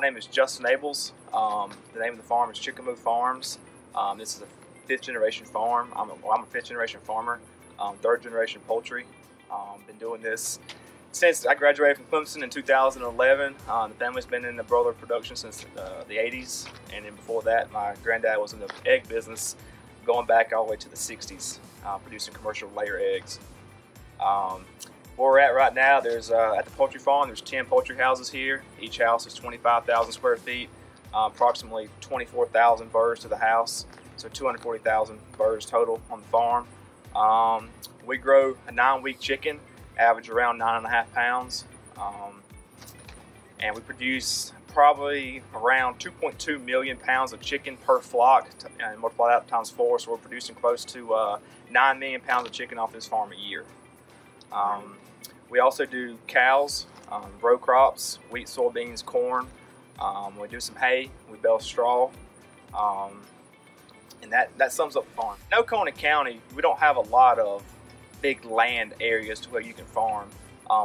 name is Justin Abels. The name of the farm is Chik, Moo Farms. This is a fifth generation farm. I'm a fifth generation farmer, third generation poultry. Been doing this since I graduated from Clemson in 2011. The family's been in the broiler production since the 80s, and then before that my granddad was in the egg business going back all the way to the 60s, producing commercial layer eggs. Where we're at right now, there's at the poultry farm, there's 10 poultry houses here. Each house is 25,000 square feet, approximately 24,000 birds to the house, so 240,000 birds total on the farm. We grow a 9-week chicken, average around 9.5 pounds, and we produce probably around 2.2 million pounds of chicken per flock, and multiply that times 4, so we're producing close to 9 million pounds of chicken off this farm a year. We also do cows, row crops, wheat, soybeans, corn. We do some hay, we bale straw, and that sums up the farm. In Oconee County, we don't have a lot of big land areas to where you can farm.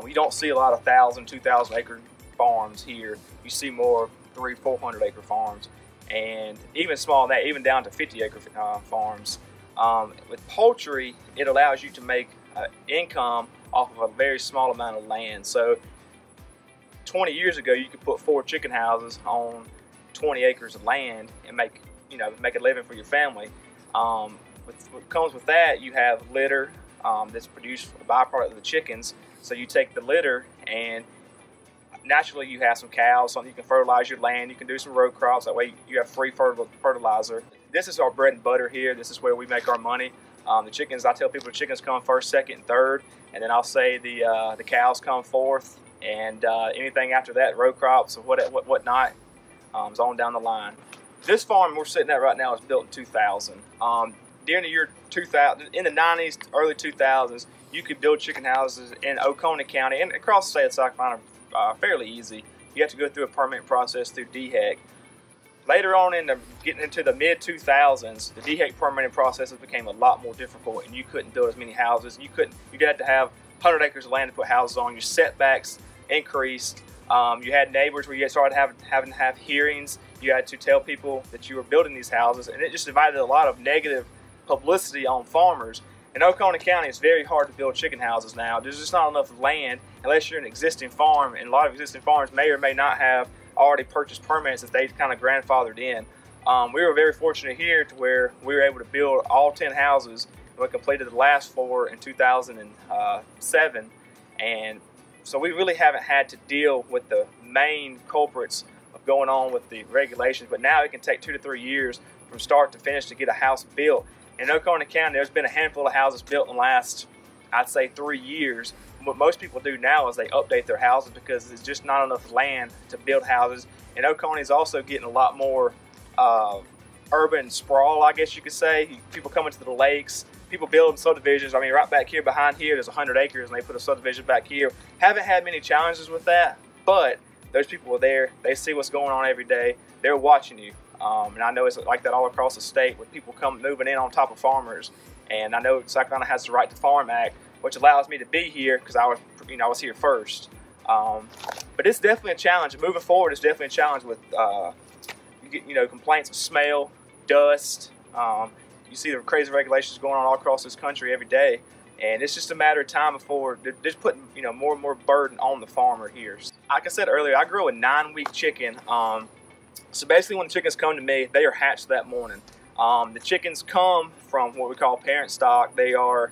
We don't see a lot of 1,000, 2,000 acre farms here. You see more 300, 400 acre farms, and even smaller than that, even down to 50 acre farms. With poultry, it allows you to make income off of a very small amount of land. So 20 years ago, you could put 4 chicken houses on 20 acres of land and make a living for your family. What comes with that, you have litter that's produced a byproduct of the chickens. So you take the litter, and naturally you have some cows, so you can fertilize your land, you can do some row crops, that way you have free fertilizer. This is our bread and butter here. This is where we make our money. The chickens, I tell people the chickens come first, second, and third, and then I'll say the cows come fourth, and anything after that, row crops or whatnot, is on down the line. This farm we're sitting at right now is built in 2000. During the year 2000, in the 90s, early 2000s, you could build chicken houses in Oconee County and across the state of South Carolina fairly easy. You have to go through a permit process through DHEC. Later on, getting into the mid-2000s, the DHEC permitting processes became a lot more difficult, and you couldn't build as many houses. You had to have 100 acres of land to put houses on. Your setbacks increased. You had neighbors where you started having to have hearings. You had to tell people that you were building these houses, and it just invited a lot of negative publicity on farmers. In Oconee County, it's very hard to build chicken houses now. There's just not enough land unless you're an existing farm, and a lot of existing farms may or may not have already purchased permits that they kind of grandfathered in. We were very fortunate here to where we were able to build all 10 houses, and we completed the last 4 in 2007, and so we really haven't had to deal with the main culprits of going on with the regulations. But now it can take 2 to 3 years from start to finish to get a house built. In Oconee County, there's been a handful of houses built in the last, I'd say, 3 years. What most people do now is they update their houses because there's just not enough land to build houses. And Oconee is also getting a lot more urban sprawl, I guess you could say. People coming to the lakes, people building subdivisions. I mean, right back here behind here, there's 100 acres, and they put a subdivision back here. Haven't had many challenges with that, but those people are there. They see what's going on every day. They're watching you. And I know it's like that all across the state with people moving in on top of farmers. And I know South Carolina has the Right to Farm Act, which allows me to be here because I was here first. But it's definitely a challenge. Moving forward, it's definitely a challenge with you get complaints of smell, dust. You see the crazy regulations going on all across this country every day, and it's just a matter of time before they're just putting more and more burden on the farmer here. Like I said earlier, I grew a 9-week chicken. So basically, when the chickens come to me, they are hatched that morning. The chickens come from what we call parent stock. They are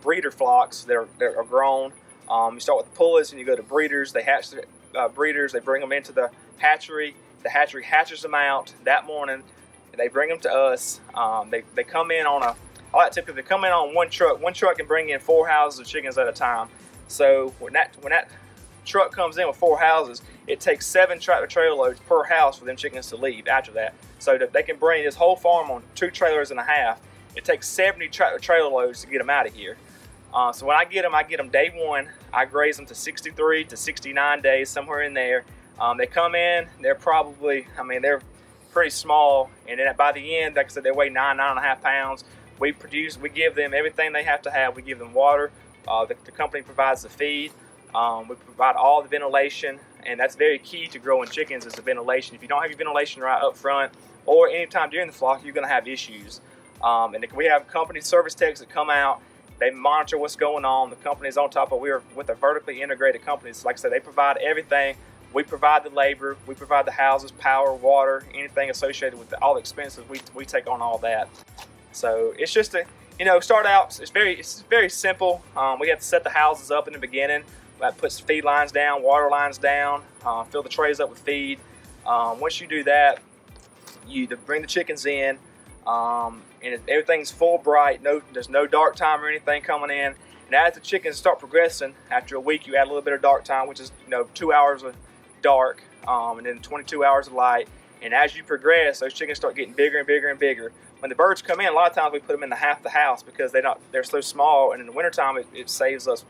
breeder flocks that are grown. You start with the pullets and you go to breeders. They hatch the breeders. They bring them into the hatchery. The hatchery hatches them out that morning. They bring them to us. They come in on typically they come in on one truck. One truck can bring in 4 houses of chickens at a time. So when that truck comes in with 4 houses, it takes 7 tractor trailer loads per house for them chickens to leave after that. So that they can bring this whole farm on 2.5 trailers. It takes 70 tractor trailer loads to get them out of here. So when I get them day 1. I graze them to 63 to 69 days, somewhere in there. They come in, they're probably, they're pretty small, and then by the end, like I said, they weigh 9.5 pounds. We give them everything they have to have. We give them water. The company provides the feed. We provide all the ventilation, and that's very key to growing chickens, is the ventilation. If you don't have your ventilation right up front, or anytime during the flock, you're going to have issues. And we have company service techs that come out. They monitor what's going on. The company's on top of, we're with a vertically integrated company. So like I said, they provide everything. We provide the labor, we provide the houses, power, water, anything associated with all the expenses. We take on all that. So it's just a, start out, it's very simple. We have to set the houses up in the beginning. That puts feed lines down, water lines down, fill the trays up with feed. Once you do that, you bring the chickens in, and everything's full bright. There's no dark time or anything coming in. And as the chickens start progressing, after a week, you add a little bit of dark time, which is 2 hours of dark, and then 22 hours of light. And as you progress, those chickens start getting bigger and bigger and bigger. When the birds come in, a lot of times we put them in half the house because they're so small, and in the wintertime it saves us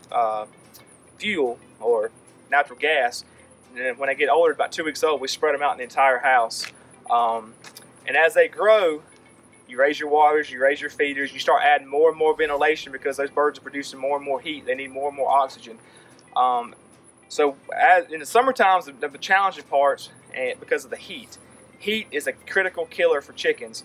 fuel or natural gas. And then when they get older, about 2 weeks old, we spread them out in the entire house. And as they grow, you raise your waters, you raise your feeders, you start adding more and more ventilation because those birds are producing more and more heat. They need more and more oxygen. So in the summer times, the challenging parts, because of the heat. Heat is a critical killer for chickens.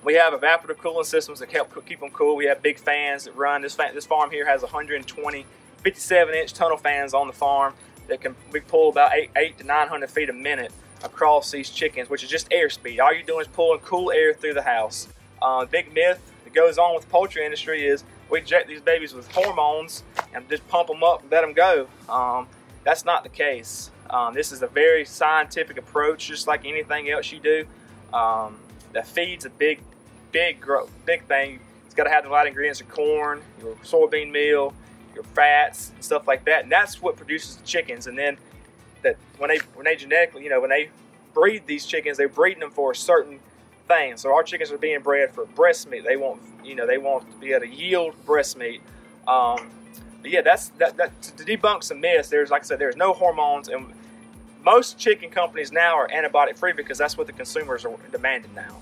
We have evaporative cooling systems that help keep them cool. We have big fans that run. This farm here has 120 57-inch tunnel fans on the farm that we pull about 800 to 900 feet a minute across these chickens, which is just airspeed. All you're doing is pulling cool air through the house. Big myth that goes on with the poultry industry is we inject these babies with hormones and just pump them up and let them go. That's not the case. This is a very scientific approach, just like anything else you do. The feed's a big thing. It's got to have the right ingredients of corn, your soybean meal, your fats, and stuff like that. And that's what produces the chickens. And then when they genetically, when they breed these chickens, they're breeding them for a certain thing. So our chickens are being bred for breast meat. They want, they want to be able to yield breast meat. But yeah, that's to debunk some myths. Like I said, there's no hormones, and most chicken companies now are antibiotic free because that's what the consumers are demanding now.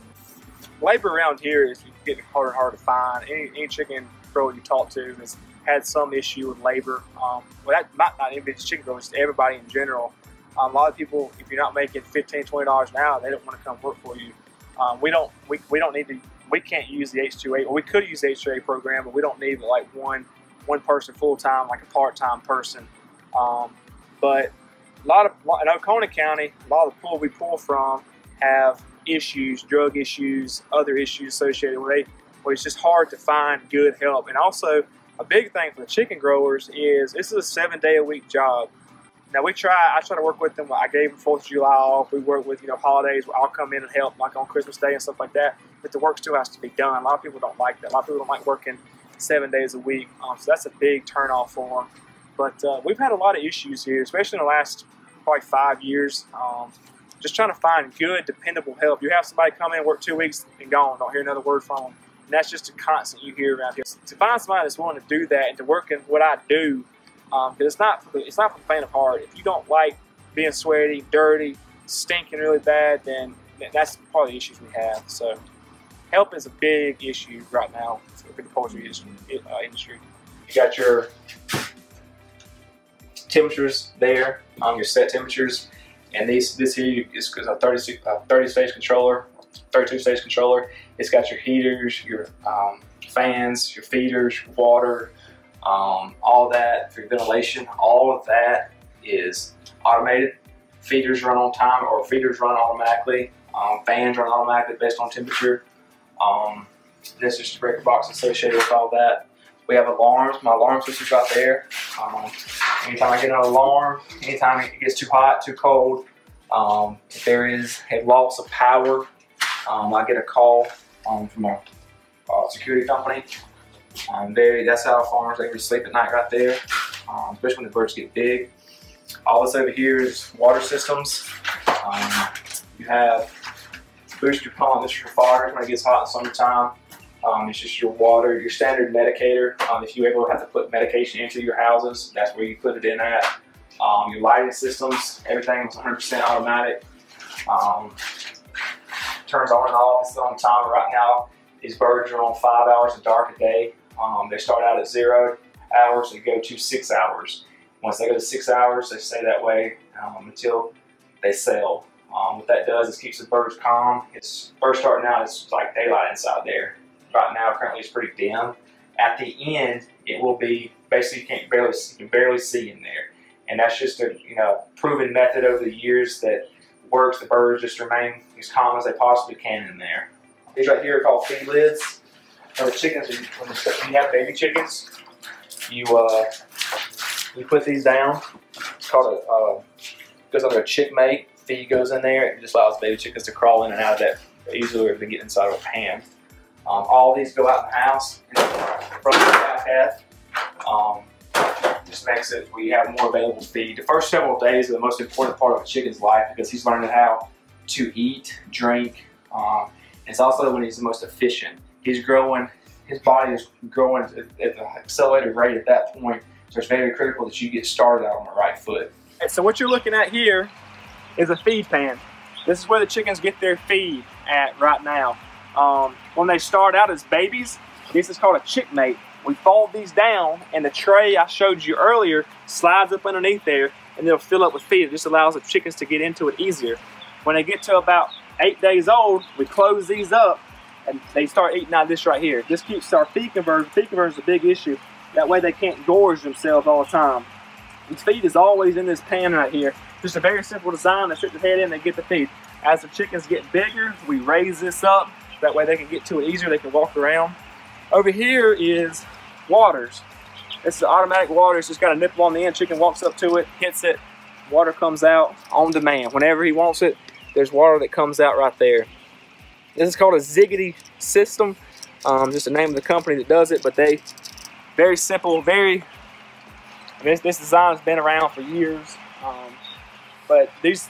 Labor around here is getting harder and harder to find. Any chicken grower you talk to has had some issue with labor. Well, that might not even be just chicken growers, just everybody in general. A lot of people, if you're not making $15, $20 an hour, they don't want to come work for you. We don't need to. We can't use the H-2A, or we could use the H-2A program, but we don't need like one person full time, like a part-time person. But in Oconee County, a lot of the pool we pull from have issues, drug issues, other issues associated with it, where it's just hard to find good help. And also, a big thing for the chicken growers is this is a 7-day-a-week job. Now I try to work with them. I gave them 4th of July off. We work with, holidays where I'll come in and help, like on Christmas Day and stuff like that. But the work still has to be done. A lot of people don't like that. A lot of people don't like working 7 days a week. So that's a big turnoff for them. But we've had a lot of issues here, especially in the last probably 5 years. Just trying to find good, dependable help. You have somebody come in, work 2 weeks, and gone. Don't hear another word from them. And that's just a constant you hear around here. To find somebody that's willing to do that and to work in what I do, because it's not for the faint of heart. If you don't like being sweaty, dirty, stinking really bad, then that's probably the issues we have. So help is a big issue right now for the poultry industry. You got your temperatures there, your set temperatures, and this here is a 30-stage controller, 32-stage controller. It's got your heaters, your fans, your feeders, your water, all that for your ventilation. All of that is automated. Feeders run on time, or feeders run automatically. Fans run automatically based on temperature. This is the breaker box associated with all that. We have alarms. My alarm system's right there. Anytime I get an alarm, anytime it gets too hot, too cold, if there is a loss of power, I get a call from a security company. That's how our farmers able to sleep at night right there, especially when the birds get big. All this over here is water systems. You have booster pump. This is your fodder when it gets hot in summertime. It's just your water, your standard medicator. If you ever have to put medication into your houses, that's where you put it in at. Your lighting systems, everything is 100% automatic. Turns on and off, it's still on timer right now. These birds are on 5 hours of dark a day. They start out at 0. hours, they go to 6 hours. Once they go to 6 hours, they stay that way until they sell. What that does is keeps the birds calm. It's first starting out, it's like daylight inside there. Right now, currently, it's pretty dim. At the end, it will be basically you can barely see in there, and that's just a proven method over the years that works. The birds just remain as calm as they possibly can in there. These right here are called feed lids. Now the chickens, when you have baby chickens, you put these down. It's called goes under a chick mate. Feed goes in there. It just allows baby chickens to crawl in and out of that easily, or if they get inside of a pan. All these go out in the house from the back half. Just makes it we have more available feed. The first several days are the most important part of a chicken's life because he's learning how to eat, drink. It's also when he's the most efficient. He's growing. His body is growing at an accelerated rate at that point. So it's very critical that you get started out on the right foot. So what you're looking at here is a feed pan. This is where the chickens get their feed at right now. When they start out as babies, this is called a chick mate. We fold these down, and the tray I showed you earlier slides up underneath there, and it'll fill up with feed. It just allows the chickens to get into it easier. When they get to about 8 days old, we close these up, and they start eating out of this right here. This keeps our feed conversion. Feed conversion is a big issue. That way they can't gorge themselves all the time. This feed is always in this pan right here. Just a very simple design. They stick their head in, they get the feed. As the chickens get bigger, we raise this up. That way they can get to it easier, they can walk around. Over here is waters. This is automatic water. It's just got a nipple on the end. Chicken walks up to it, hits it, water comes out on demand. Whenever he wants it, there's water that comes out right there. This is called a Ziggity system. Just the name of the company that does it, but they, very simple, this design has been around for years. But these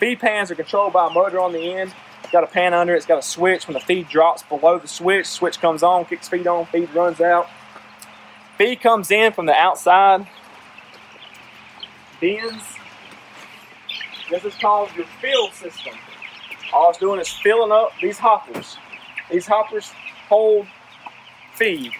feed pans are controlled by a motor on the end. It's got a pan under it. It's got a switch. When the feed drops below the switch comes on, kicks feed on, feed runs out. Feed comes in from the outside bins. This is called your fill system. All it's doing is filling up these hoppers. These hoppers hold feed.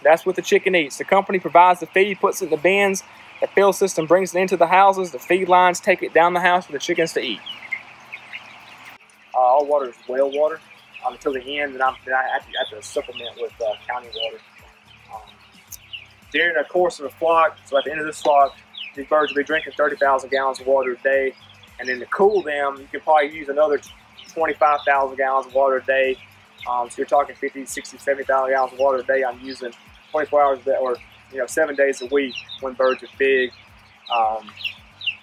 That's what the chicken eats. The company provides the feed, puts it in the bins. The fill system brings it into the houses. The feed lines take it down the house for the chickens to eat. All water is well water until the end, and I have to supplement with county water. During the course of a flock, so at the end of this flock, these birds will be drinking 30,000 gallons of water a day. And then to cool them, you can probably use another 25,000 gallons of water a day. So you're talking 50, 60, 70,000 gallons of water a day. I'm using 24 hours a day, or 7 days a week when birds are big. I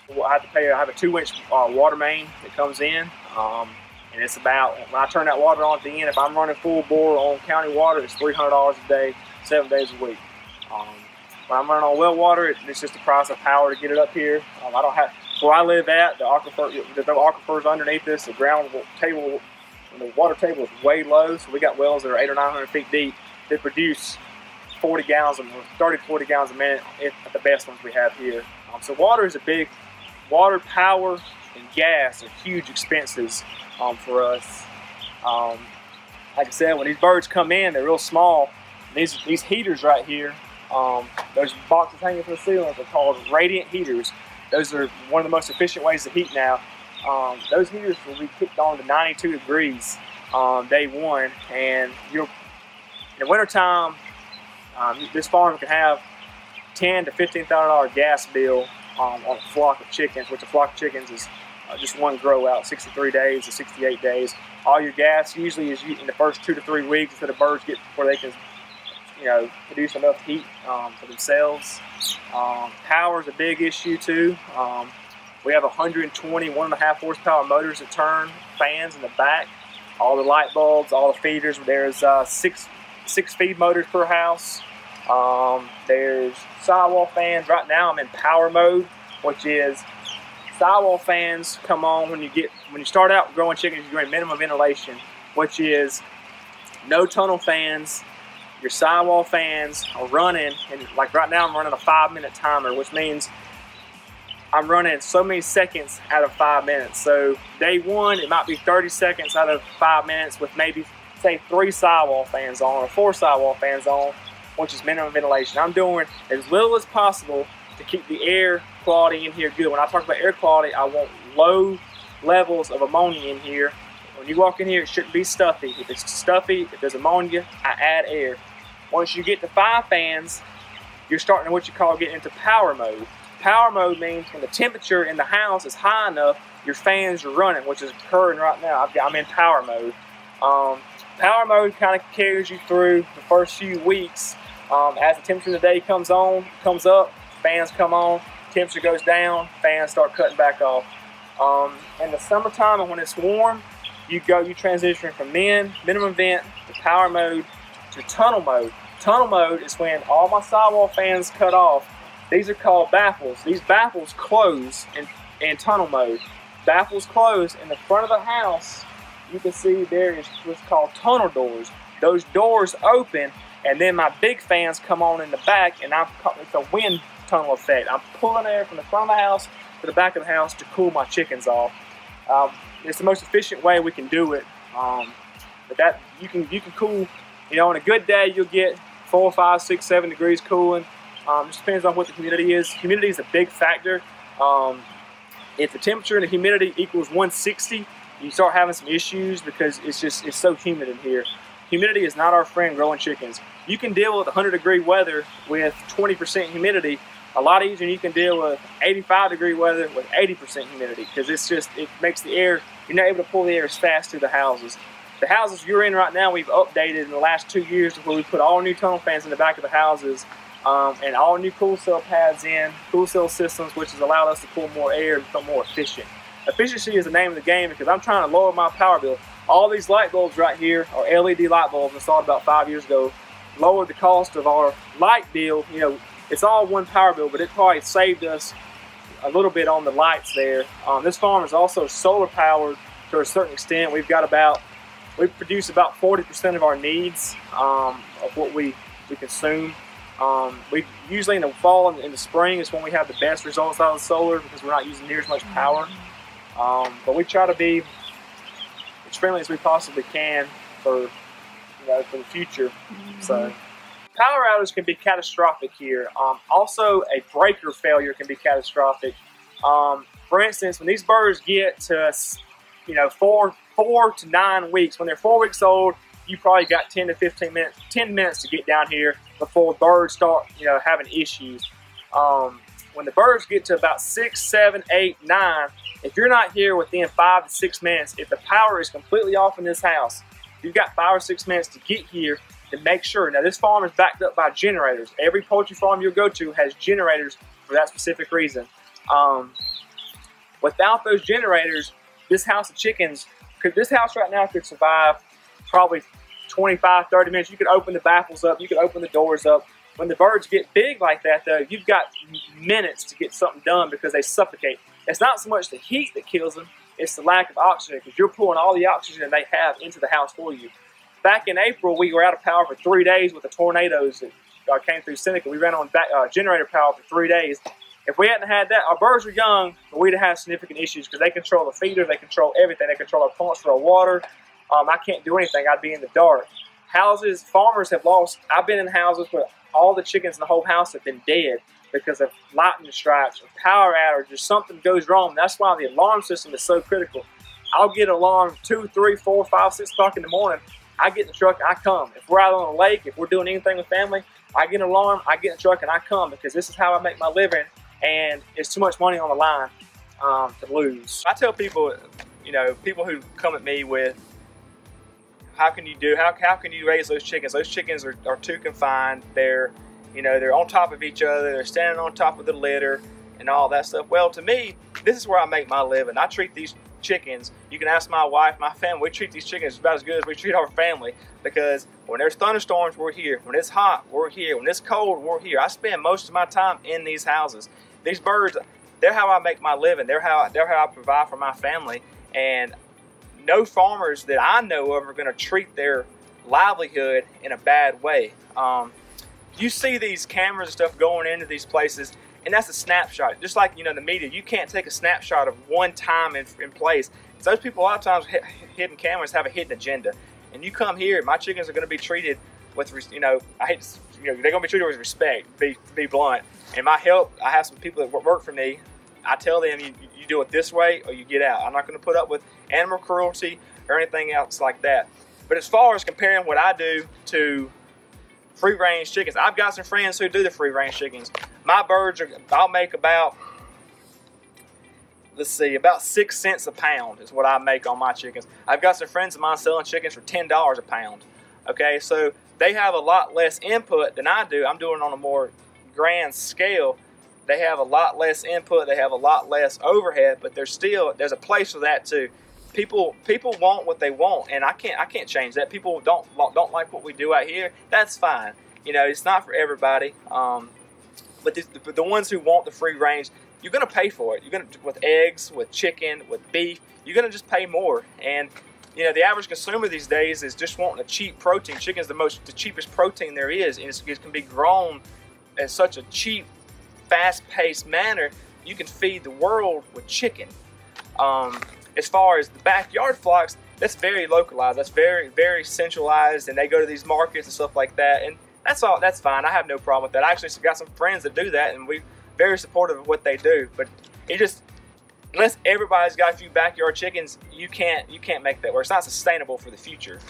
have a 2-inch water main that comes in. And it's about, when I turn that water on at the end, if I'm running full bore on county water, it's $300 a day, 7 days a week. When I'm running on well water, it's just the price of power to get it up here. I don't have, where I live at, the aquifer's underneath this, the ground table, the water table is way low, so we got wells that are 800 or 900 feet deep that produce 40 gallons, 30 to 40 gallons a minute at the best ones we have here. So water is a big, water, power, and gas are huge expenses for us. Like I said, when these birds come in, they're real small. These heaters right here, those boxes hanging from the ceiling are called radiant heaters. Those are one of the most efficient ways to heat now. Those heaters will be kicked on to 92 degrees day one, and in the wintertime, this farm can have $10,000 to $15,000 gas bill on a flock of chickens, which a flock of chickens is just one grow out, 63 days to 68 days. All your gas usually is in the first 2 to 3 weeks until the birds get where they can, produce enough heat for themselves. Power is a big issue too. We have 120 1.5 horsepower motors that turn, fans in the back, all the light bulbs, all the feeders. There's six feed motors per house. There's sidewall fans. Right now I'm in power mode, which is sidewall fans come on when you start out growing chickens. You're doing minimum ventilation, which is no tunnel fans. Your sidewall fans are running, and like right now I'm running a 5-minute timer, which means I'm running so many seconds out of 5 minutes. So day one, it might be 30 seconds out of 5 minutes with maybe say 3 sidewall fans on or 4 sidewall fans on. which is minimum ventilation. I'm doing as little as possible to keep the air quality in here good. When I talk about air quality, I want low levels of ammonia in here. When you walk in here, it shouldn't be stuffy. If it's stuffy, if there's ammonia, I add air. Once you get to 5 fans, you're starting to what you call getting into power mode. Power mode means when the temperature in the house is high enough, your fans are running, which is occurring right now. I'm in power mode. Power mode kind of carries you through the first few weeks. As the temperature of the day comes up, fans come on, temperature goes down, fans start cutting back off. In the summertime and when it's warm, you transition from minimum vent to power mode to tunnel mode. Tunnel mode is when all my sidewall fans cut off. These are called baffles. These baffles close in tunnel mode. Baffles close in the front of the house. You can see there is what's called tunnel doors. Those doors open, and then my big fans come on in the back, and it's a wind tunnel effect. I'm pulling air from the front of the house to the back of the house to cool my chickens off. It's the most efficient way we can do it. But that you can cool. You know, on a good day, you'll get 4, 5, 6, 7 degrees cooling. Just depends on what the humidity is. Humidity is a big factor. If the temperature and the humidity equals 160, you start having some issues because it's so humid in here. Humidity is not our friend growing chickens. You can deal with 100-degree weather with 20% humidity a lot easier than you can deal with 85-degree weather with 80% humidity, because it makes the air, you're not able to pull the air as fast through the houses. The houses you're in right now, we've updated in the last 2 years to where we put all new tunnel fans in the back of the houses and all new cool cell pads in, cool cell systems, which has allowed us to pull more air and become more efficient. Efficiency is the name of the game because I'm trying to lower my power bill. All these light bulbs right here are LED light bulbs installed about 5 years ago. Lowered the cost of our light bill. You know, it's all one power bill, but it probably saved us a little bit on the lights there. This farm is also solar powered to a certain extent. We produce about 40% of our needs of what we consume. We usually in the fall and in the spring is when we have the best results out of the solar because we're not using near as much power. But we try to be as friendly as we possibly can for the future. So power outages can be catastrophic here. Also, a breaker failure can be catastrophic. For instance, when these birds get to 4 to 9 weeks, when they're 4 weeks old, you probably got 10 to 15 minutes, 10 minutes to get down here before birds start, having issues. When the birds get to about 6, 7, 8, 9, if you're not here within 5 to 6 minutes, if the power is completely off in this house, you've got 5 or 6 minutes to get here to make sure. Now, this farm is backed up by generators. Every poultry farm you'll go to has generators for that specific reason. Without those generators, this house of chickens, this house right now could survive probably 25, 30 minutes. You could open the baffles up, you could open the doors up. When the birds get big like that though, you've got minutes to get something done because they suffocate. It's not so much the heat that kills them, it's the lack of oxygen, because you're pulling all the oxygen they have into the house for you. Back in April, we were out of power for 3 days with the tornadoes that came through Seneca. We ran on generator power for 3 days. If we hadn't had that, our birds are young, but we'd have had significant issues because they control the feeder, they control everything. They control our pumps for our water. I can't do anything. I'd be in the dark. Houses, farmers have lost. I've been in houses where all the chickens in the whole house have been dead because of lightning strikes or power outage or something goes wrong. That's why the alarm system is so critical. I'll get an alarm 2, 3, 4, 5, 6 o'clock in the morning. I get in the truck and I come. If we're out on a lake, if we're doing anything with family, I get an alarm, I get in the truck and I come because this is how I make my living, and it's too much money on the line to lose. I tell people, people who come at me with, how can you raise those chickens? Those chickens are too confined. They're on top of each other. They're standing on top of the litter and all that stuff. Well, to me, this is where I make my living. I treat these chickens, you can ask my wife, my family, we treat these chickens about as good as we treat our family, because when there's thunderstorms, we're here. When it's hot, we're here. When it's cold, we're here. I spend most of my time in these houses. These birds, they're how I make my living. They're how I provide for my family. And no farmers that I know of are going to treat their livelihood in a bad way. You see these cameras and stuff going into these places, and that's a snapshot. Just like, the media, you can't take a snapshot of one time in place. So those people, a lot of times, hidden cameras have a hidden agenda. And you come here, my chickens are going to be treated with, you know, I hate to, you know, they're gonna be treated with respect. To be blunt. And my help, I have some people that work for me. I tell them, you do it this way or you get out. I'm not going to put up with animal cruelty or anything else like that. But as far as comparing what I do to free range chickens, I've got some friends who do the free range chickens. My birds I'll make about, let's see, about 6 cents a pound is what I make on my chickens. I've got some friends of mine selling chickens for $10 a pound. Okay, so they have a lot less input than I do. I'm doing it on a more grand scale. They have a lot less input, they have a lot less overhead, but there's a place for that too. People want what they want, and I can't change that. People don't like what we do out here. That's fine. You know, it's not for everybody. But the ones who want the free range, you're gonna pay for it. You're gonna, with eggs, with chicken, with beef, you're gonna just pay more. And you know, the average consumer these days is just wanting a cheap protein. Chicken's the cheapest protein there is, and it can be grown in such a cheap, fast-paced manner. You can feed the world with chicken. As far as the backyard flocks, that's very localized. That's very, very centralized, and they go to these markets and stuff like that. And that's all. That's fine. I have no problem with that. I actually got some friends that do that, and we're very supportive of what they do. But it just, unless everybody's got a few backyard chickens, you can't make that work. It's not sustainable for the future.